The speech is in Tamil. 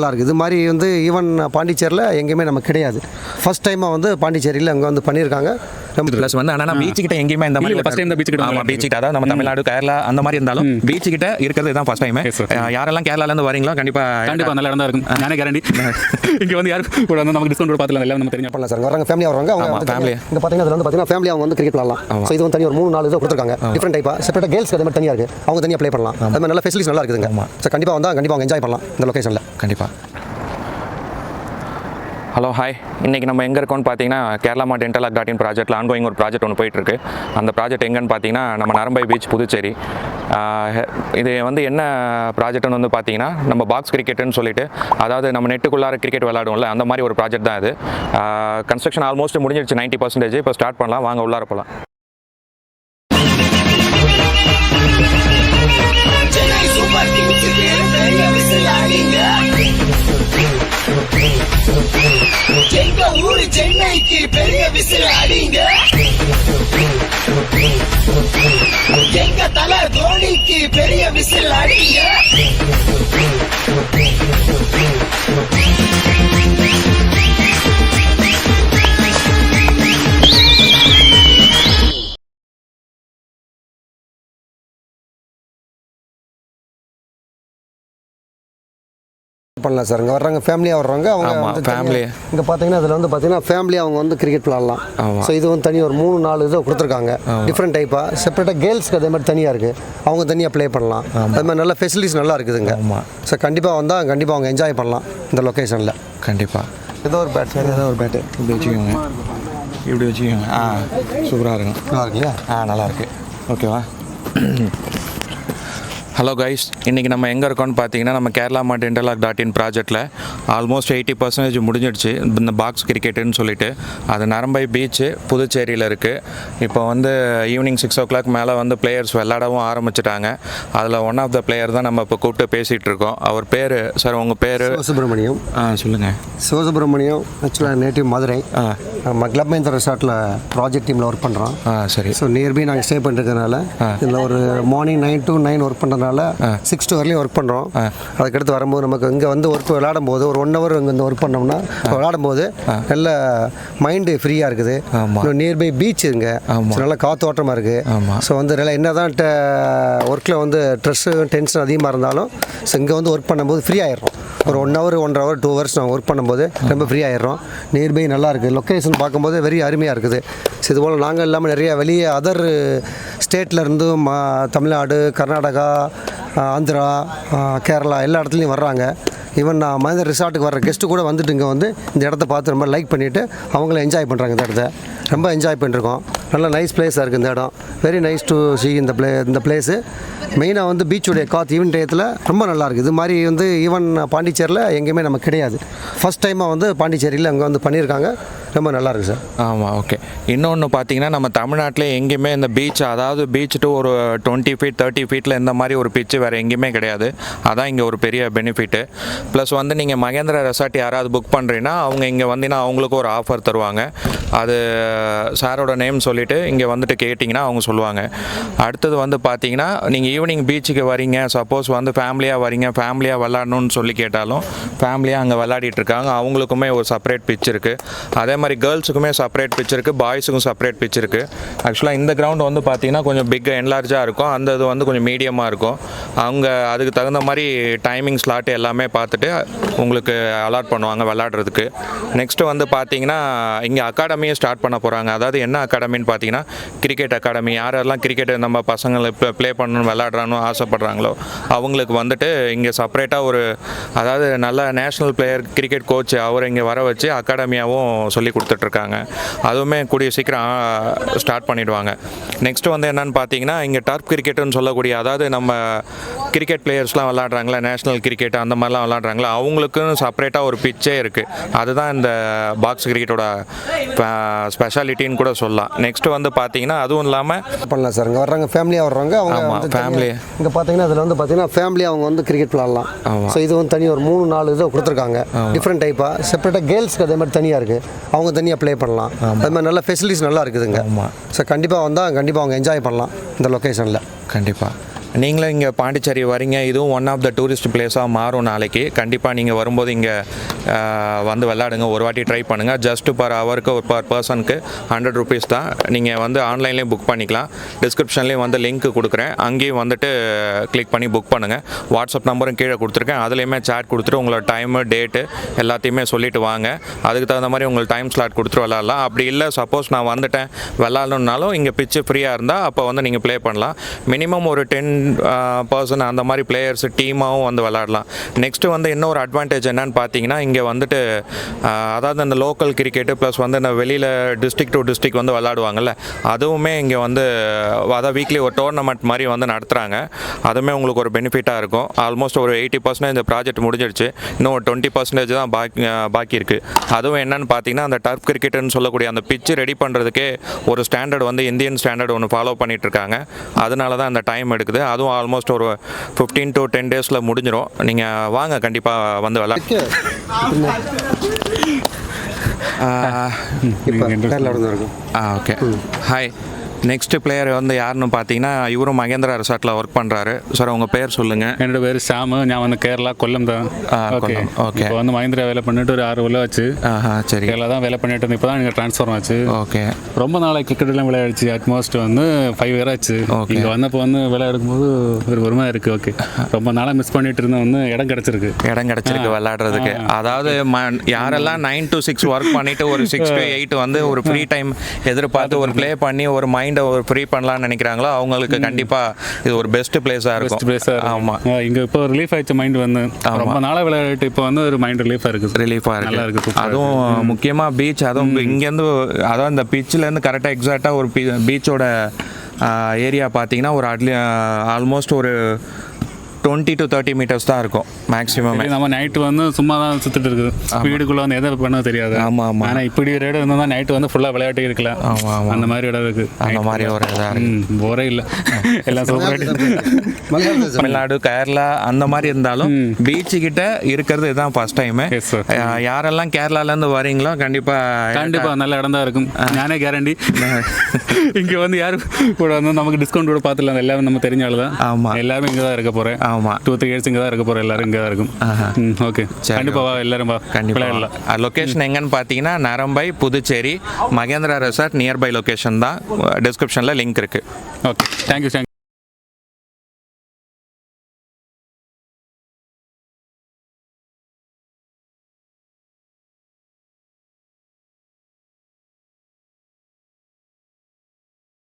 நல்லா இருக்குது. இது மாதிரி வந்து ஈவன் பாண்டிச்சேரியில் எங்கேயுமே நமக்கு கிடையாது. ஃபர்ஸ்ட் டைமாக வந்து பாண்டிச்சேரியில் அங்கே வந்து பண்ணியிருக்காங்க. ப்ளஸ் வந்து ஆனால் பீச் கிட்ட எங்கேயுமே இந்த மாதிரி ஃபர்ஸ்ட் டைம் தான் பீச் கிட்ட. ஆமாம், பீச் கிட்ட அதாவது நம்ம தமிழ்நாடு கேரளா அந்த மாதிரி இருந்தாலும் பீச் கிட்ட இருக்கிறது தான் ஃபர்ஸ்ட் டைம். யாரெல்லாம் கேரளாலேருந்து வரீங்களோ கண்டிப்பாக நல்ல இடம் தான் இருக்கும். நானே கேரண்டி. இங்கே வந்து யாரும் கூட வந்து நமக்கு டிஸ்கவுண்ட் கூட பார்த்துலாம் எல்லாம் நம்ம தெரிஞ்சு பண்ணலாம் சார். வராங்க ஃபேமிலியாக வருவாங்க. அவங்க ஃபேமிலி இங்கே பார்த்தீங்கன்னா அதில் வந்து பார்த்தீங்கன்னா ஃபேமிலி அவங்க வந்து கிரிக்கெட் விளாடலாம். ஸோ இது வந்து தனி ஒரு 3-4 இதை கொடுத்துருக்காங்க. டிஃப்ரெண்ட் டைப்பாக செப்பரேட்டாக கேர்ள்ஸ்க்கு அதே மாதிரி தனியாக இருக்குது. அவங்க தனியாக ப்ளே பண்ணலாம். அது மாதிரி நல்ல ஃபெசிலிட்டிஸ் நல்லா இருக்குதுங்க. ஸோ கண்டிப்பாக வந்தால் கண்டிப்பாக அவங்க என்ஜாய் பண்ணலாம் இந்த லொக்கேஷனில். கண்டிப்பாக. ஹலோ ஹாய், இன்றைக்கி நம்ம எங்கே இருக்கோம்னு பார்த்தீங்கன்னா கேரளா மார்ட் இன்டர்லாக்.in ப்ராஜெக்ட்டில் ஆன்கோயிங் ஒரு ப்ராஜெக்ட் ஒன்று போயிட்டுருக்கு. அந்த ப்ராஜெக்ட் எங்கன்னு பார்த்தீங்கன்னா நம்ம நரம்பை பீச் புதுச்சேரி. இது வந்து என்ன ப்ராஜெக்ட்னு வந்து பார்த்தீங்கன்னா நம்ம பாக்ஸ் கிரிக்கெட்டுன்னு சொல்லிட்டு, அதாவது நம்ம நெட்டுக்குள்ளார கிரிக்கெட் விளையாடுவோம்ல, அந்த மாதிரி ஒரு ப்ராஜெக்ட் தான் இது. கன்ஸ்ட்ரக்ஷன் ஆல்மோஸ்ட் முடிஞ்சிடுச்சு 90%. இப்போ ஸ்டார்ட் பண்ணலாம், வாங்க உள்ளார போகலாம். எங்க ஊரு சென்னைக்கு பெரிய விசில் அடிங்க, எங்க தலை தோனிக்கு பெரிய விசில் அடிங்க. பண்ணலாம் சார். இங்கே வர்றாங்க ஃபேமிலியாக வர்றாங்க. அவங்க வந்து ஃபேமிலி இங்கே பார்த்தீங்கன்னா அதில் வந்து பார்த்தீங்கன்னா ஃபேமிலி அவங்க வந்து கிரிக்கெட் விளாடலாம். ஸோ இது வந்து தனி ஒரு 3-4 இதை கொடுத்துருக்காங்க. டிஃப்ரெண்ட் டைப்பாக செப்பரேட்டாக கேர்ள்ஸ்க்கு அதே மாதிரி தனியாக இருக்குது. அவங்க தனியாக ப்ளே பண்ணலாம். அது மாதிரி நல்ல ஃபெசிலிட்டிஸ் நல்லா இருக்குதுங்க. ஸோ கண்டிப்பாக வந்தால் கண்டிப்பாக அவங்க என்ஜாய் பண்ணலாம் இந்த லொக்கேஷனில். கண்டிப்பாக. ஏதோ ஒரு பேட் சார், ஏதோ ஒரு பேட்டு இப்படி வச்சுக்கோங்க, இப்படி வச்சுக்கோங்க. சூப்பராக இருக்கும். நல்லா இருக்குல்லையா? நல்லாயிருக்கு. ஓகேவா? ஹலோ கைஸ், இன்றைக்கி நம்ம எங்கே இருக்கோம்னு பார்த்தீங்கன்னா நம்ம கேரளா மார்ட் இன்டர்லாக்.in ப்ராஜெக்ட்டில் ஆல்மோஸ்ட் 80% முடிஞ்சிடுச்சு இந்த பாக்ஸ் கிரிக்கெட்டுன்னு சொல்லிட்டு. அது நரம்பை பீச்சு புதுச்சேரியில் இருக்குது. இப்போ வந்து ஈவினிங் 6 o'clock மேலே வந்து பிளேயர்ஸ் விளையாடவும் ஆரம்பிச்சிட்டாங்க. அதில் ஒன் ஆஃப் த பிளேயர் தான் நம்ம இப்போ கூப்பிட்டு பேசிகிட்டு இருக்கோம். அவர் பேர் சார், உங்கள் பேர்? சிவசுப்ரமணியம். சொல்லுங்கள். சிவசுப்ரமணியம் ஆக்சுவலாக நேட்டிவ் மதுரை. நம்ம கிளப் மஹிந்திரா ரெசார்ட்டில் ப்ராஜெக்ட் டீமில் ஒர்க் பண்ணுறோம். சரி. ஸோ நியர்பை நாங்கள் ஸ்டே பண்ணிருக்கனால இதில் ஒரு மார்னிங் 9 to 9 ஒர்க் பண்ணுறதுனால 6 to வரலையும் ஒர்க் பண்ணுறோம். அதுக்கடுத்து வரும்போது நமக்கு இங்கே வந்து ஒர்க் விளையாடும் போது ஒரு 1 hour இங்கே ஒர்க் பண்ணோம்னா விளையாடும் போது நல்ல மைண்டு ஃப்ரீயாக இருக்குது. நியர்பை பீச் இங்கே நல்ல காற்றோட்டமாக இருக்குது. ஸோ வந்து என்ன தான் ஒர்க்கில் வந்து ஸ்ட்ரெஸ்ஸு டென்ஷன் அதிகமாக இருந்தாலும் ஸோ இங்கே வந்து ஒர்க் பண்ணும்போது ஃப்ரீ ஆகிடுறோம். ஒரு 1 hour 1.5 hour 2 hours நாங்கள் ஒர்க் பண்ணும்போது ரொம்ப ஃப்ரீ ஆகிடுறோம். நியர்பை நல்லா இருக்குது. லொக்கேஷன் பார்க்கும்போது வெரி அருமையாக இருக்குது. ஸோ இதுபோல் நாங்கள் இல்லாமல் நிறைய வெளியே அதர் ஸ்டேட்லேருந்து தமிழ்நாடு, கர்நாடகா, ஆந்திரா, கேரளா எல்லா இடத்துலையும் வர்றாங்க. ஈவன் நான் மஹிந்திரா ரிசார்ட்டுக்கு வர்ற கெஸ்ட்டு கூட வந்துட்டு இங்கே வந்து இந்த இடத்த பார்த்து ரொம்ப லைக் பண்ணிவிட்டு அவங்களும் என்ஜாய் பண்ணுறாங்க. இந்த இடத்த ரொம்ப என்ஜாய் பண்ணிருக்கோம். நல்ல நைஸ் பிளேஸாக இருக்குது இந்த இடம். வெரி நைஸ் டு சி இந்த பிளேஸு. மெயினாக வந்து பீச்சுடைய காற்று ஈவன் டயத்தில் ரொம்ப நல்லாயிருக்கு. இது மாதிரி வந்து ஈவன் பாண்டிச்சேரியில் எங்கேயுமே நமக்கு கிடையாது. ஃபஸ்ட் டைமாக வந்து பாண்டிச்சேரியில் அங்கே வந்து பண்ணியிருக்காங்க. ரொம்ப நல்லாயிருக்கு சார். ஆமாம், ஓகே. இன்னொன்று பார்த்தீங்கன்னா நம்ம தமிழ்நாட்டில் எங்கேயுமே இந்த பீச், அதாவது பீச் டு ஒரு 20 feet 30 feetல இந்த மாதிரி ஒரு பிச்சு வேறு எங்கேயுமே கிடையாது. அதான் இங்கே ஒரு பெரிய பெனிஃபிட்டு. ப்ளஸ் வந்து நீங்கள் மகேந்திரா ரெசார்ட் யாராவது புக் பண்ணுறீங்கன்னா அவங்க இங்கே வந்தீங்கன்னா அவங்களுக்கு ஒரு ஆஃபர் தருவாங்க. அது சாரோட நேம் சொல்லிவிட்டு இங்கே வந்துட்டு கேட்டிங்கன்னா அவங்க சொல்லுவாங்க. அடுத்தது வந்து பார்த்தீங்கன்னா நீங்கள் ஈவினிங் பீச்சுக்கு வரீங்க, சப்போஸ் வந்து ஃபேமிலியாக வரீங்க, ஃபேமிலியாக விளாடணுன்னு சொல்லி கேட்டாலும் ஃபேமிலியாக அங்கே விளையாடிட்டு இருக்காங்க. அவங்களுக்குமே ஒரு செப்பரேட் பிச் இருக்குது. அதே மாதிரி கேர்ள்ஸுக்குமே செப்பரேட் பிச் இருக்குது, பாய்ஸுக்கும் செப்பரேட் பிச் இருக்குது. ஆக்சுவலாக இந்த கிரவுண்ட் வந்து பார்த்தீங்கன்னா கொஞ்சம் பிக் என்லார்ஜாக இருக்கும், அந்த இது வந்து கொஞ்சம் மீடியமாக இருக்கும். அவங்க அதுக்கு தகுந்த மாதிரி டைமிங் ஸ்லாட் எல்லாமே பார்த்துட்டு உங்களுக்கு அலாட் பண்ணுவாங்க விளாட்றதுக்கு. நெக்ஸ்ட்டு வந்து பார்த்தீங்கன்னா இங்கே அகாடமியை ஸ்டார்ட் பண்ண போகிறாங்க. அதாவது என்ன அகாடமின்னு பார்த்தீங்கன்னா கிரிக்கெட் அகாடமி. யாரெல்லாம் கிரிக்கெட் நம்ம பசங்களை ப்ளே பண்ணணும் விளாட்றானோ ஆசைப்பட்றாங்களோ அவங்களுக்கு வந்துட்டு இங்கே செப்பரேட்டாக ஒரு, அதாவது நல்ல நேஷ்னல் பிளேயர் கிரிக்கெட் கோச் அவர் இங்கே வர வச்சு அகாடமியாகவும் சொல்லி கொடுத்துட்ருக்காங்க. அதுவுமே கூடிய சீக்கிரம் ஸ்டார்ட் பண்ணிவிடுவாங்க. நெக்ஸ்ட்டு வந்து என்னென்னு பார்த்தீங்கன்னா இங்கே டர்ஃப் கிரிக்கெட்டுன்னு சொல்லக்கூடிய, அதாவது நம்ம கிரிக்கெட் பிளேயர்ஸ்லாம் விளாட்றாங்களா, நேஷ்னல் கிரிக்கெட் அந்த மாதிரிலாம் விளாட்றாங்களா, அவங்களுக்குன்னு செப்பரேட்டாக ஒரு பிச்சே இருக்குது. அதுதான் இந்த பாக்ஸ் கிரிக்கெட்டோட ஸ்பெஷாலிட்டின்னு கூட சொல்லலாம். நெக்ஸ்ட்டு வந்து பார்த்தீங்கன்னா அதுவும் இல்லாமல் பண்ணலாம் சார். இங்கே வர்றாங்க ஃபேமிலியாக வர்றாங்க. அவங்க ஃபேமிலி இங்கே பார்த்தீங்கன்னா அதில் வந்து பார்த்தீங்கன்னா ஃபேமிலி அவங்க வந்து கிரிக்கெட் விளாடலாம். ஸோ இது வந்து தனி ஒரு 3-4 இதை கொடுத்துருக்காங்க. டிஃப்ரெண்ட் டைப்பாக செப்பரேட்டாக கேர்ள்ஸ்க்கு அதே மாதிரி தனியாக இருக்குது. அவங்க தனியாக ப்ளே பண்ணலாம். அது மாதிரி நல்ல ஃபெசிலிட்டிஸ் நல்லா இருக்குதுங்க. ஸோ கண்டிப்பாக வந்தால் கண்டிப்பாக அவங்க என்ஜாய் பண்ணலாம் இந்த லொக்கேஷனில். கண்டிப்பாக. நீங்களும் இங்கே பாண்டிச்சேரி வரீங்க, இதுவும் ஒன் ஆஃப் த டூரிஸ்ட் பிளேஸாக மாறும் நாளைக்கு. கண்டிப்பாக நீங்கள் வரும்போது இங்கே வந்து விளையாடுங்க, ஒரு வாட்டி ட்ரை பண்ணுங்கள். ஜஸ்ட் பர் ஹவருக்கு பர் பர்சனுக்கு 100 rupees தான். நீங்கள் வந்து ஆன்லைன்லேயும் புக் பண்ணிக்கலாம். டிஸ்கிரிப்ஷன்லேயும் வந்து லிங்க் கொடுக்குறேன், அங்கேயும் வந்துட்டு கிளிக் பண்ணி புக் பண்ணுங்கள். வாட்ஸ்அப் நம்பரும் கீழே கொடுத்துருக்கேன், அதுலேயுமே சேட் கொடுத்துட்டு உங்களோட டைமு டேட்டு எல்லாத்தையுமே சொல்லிவிட்டு வாங்க. அதுக்கு தகுந்த மாதிரி உங்களுக்கு டைம் ஸ்லாட் கொடுத்துட்டு விளாட்லாம். அப்படி இல்லை சப்போஸ் நான் வந்துட்டேன் விளாட்ணுன்னாலும் இங்கே பிச்சு ஃப்ரீயாக இருந்தால் அப்போ வந்து நீங்கள் ப்ளே பண்ணலாம். மினிமம் ஒரு 10% அந்த மாதிரி பிளேயர்ஸ் டீமாகவும் வந்து விளாடலாம். நெக்ஸ்ட்டு வந்து இன்னொரு அட்வான்டேஜ் என்னன்னு பார்த்தீங்கன்னா, இங்கே வந்துட்டு அதாவது இந்த லோக்கல் கிரிக்கெட்டு ப்ளஸ் வந்து இந்த வெளியில் டிஸ்ட்ரிக்ட் டு டிஸ்ட்ரிக்ட் வந்து விளாடுவாங்கள்ல, அதுவுமே இங்கே வந்து அதாவது வீக்லி ஒரு டோர்னமெண்ட் மாதிரி வந்து நடத்துகிறாங்க. அதுவுமே உங்களுக்கு ஒரு பெனிஃபிட்டாக இருக்கும். ஆல்மோஸ்ட் ஒரு 80% இந்த ப்ராஜெக்ட் முடிஞ்சிடுச்சு. இன்னும் ஒரு 20% தான் பாக்கி இருக்குது. அதுவும் என்னன்னு பார்த்தீங்கன்னா, அந்த டர்ஃப் கிரிக்கெட்டுன்னு சொல்லக்கூடிய அந்த பிச்சு ரெடி பண்ணுறதுக்கே ஒரு ஸ்டாண்டர்ட் வந்து இந்தியன் ஸ்டாண்டர்ட் ஒன்று ஃபாலோ பண்ணிட்டு இருக்காங்க. அதனால தான் அந்த டைம் எடுக்குது. அதுவும் ஆல்மோஸ்ட் ஒரு 15 to 10 days முடிஞ்சிடும். நீங்கள் வாங்க, கண்டிப்பாக வந்து விளாட. Okay, hi. நெக்ஸ்ட் பிளேயர் வந்து யாருன்னு பார்த்தீங்கன்னா, இவரும் மகேந்திரா ரிசார்ட்டில் ஒர்க் பண்ணுறாரு. சார் உங்கள் பேர் சொல்லுங்கள். என்னோட பேர் ஷாமு. நான் வந்து கேரளா கொல்லம் தான். ஓகே. ஓகே. இப்போ வந்து மஹிந்திரா வேலை பண்ணிட்டு ஒரு 6 வருஷம் ஆச்சு. சரி. கேரளா தான் வேலை பண்ணிட்டு இருந்தேன். இப்போ தான் எனக்கு ட்ரான்ஸ்ஃபர் ஆச்சு. ஓகே. ரொம்ப நாளாக கிரிக்கெட்லாம் விளையாடுச்சு. அட்மோஸ்ட் வந்து 5 years ஆச்சு. ஓகே. இங்கே வந்தப்போ வந்து விளையாடும்போது ஒரு மாதிரி இருக்குது. ஓகே. ரொம்ப நாளாக மிஸ் பண்ணிட்டு இருந்தேன், வந்து இடம் கிடச்சிருக்கு விளையாடுறதுக்கு. அதாவது யாரெல்லாம் 9 to 6 ஒர்க் பண்ணிட்டு ஒரு 6 to 8 வந்து ஒரு ஃப்ரீ டைம் எதிர்பார்த்து ஒரு ப்ளே பண்ணி ஒரு மைண்டை ஒரு ஃப்ரீ பண்ணலாம்னு நினைக்கிறாங்களோ அவங்களுக்கு கண்டிப்பாக இது ஒரு பெஸ்ட் பிளேஸாக இருக்கும். ஆமாம், இங்கே இப்போ ரிலீஃப் ஆயிடுச்சு மைண்ட் வந்து. ரொம்ப நாளாக விளையாடிட்டு இப்போ வந்து ஒரு மைண்ட் ரிலீஃபாக இருக்குது. நல்லா இருக்குது. அதுவும் முக்கியமாக பீச், அதுவும் இங்கேருந்து அதாவது இந்த பீச்சிலேருந்து கரெக்டாக எக்ஸாக்டாக ஒரு பீச்சோட ஏரியா பார்த்தீங்கன்னா ஒரு ஆல்மோஸ்ட் ஒரு 20 to 30 meters தான் இருக்கும் மேக்ஸிமம். நம்ம நைட்டு வந்து சும்மா தான் சுற்றிட்டு இருக்குது. வீடுக்குள்ளே வந்து எதை பண்ண தெரியாது. ஆமாம். ஆனால் இப்படி ஒரு இடம் இருந்தால் தான் நைட்டு வந்து ஃபுல்லாக விளையாட்டு இருக்கலாம். ஆமாம், அந்த மாதிரி இடம் இருக்குது. அந்த மாதிரி ஒரு இதாக போரே இல்லை. எல்லாம் தமிழ்நாடு, கேரளா அந்த மாதிரி இருந்தாலும் பீச்சு கிட்ட இருக்கிறது இதுதான் ஃபர்ஸ்ட் டைமு. யாரெல்லாம் கேரளாலேருந்து வரீங்களோ கண்டிப்பாக நல்ல இடம் தான் இருக்கும். நானே கேரண்டி. இங்கே வந்து யாரும் கூட வந்து நமக்கு டிஸ்கவுண்ட் கூட பார்த்துலாம். எல்லாரும் நம்ம தெரிஞ்ச ஆள் தான். ஆமாம், எல்லாரும் இங்கே தான் இருக்க போகிறேன். ஆமாம், 2-3 years இங்கே தான் இருக்க போகிறோம். எல்லாரும் இங்கே தான் இருக்கும். ஓகே, கண்டிப்பாக வா, எல்லாரும் வா, கண்டிப்பாக. லொக்கேஷன் எங்கன்னு பார்த்தீங்கன்னா நரம்பை, Puducherry, Mahindra resort nearby location தான். டிஸ்கிரிப்ஷனில் லிங்க் இருக்குது. Okay, thank you.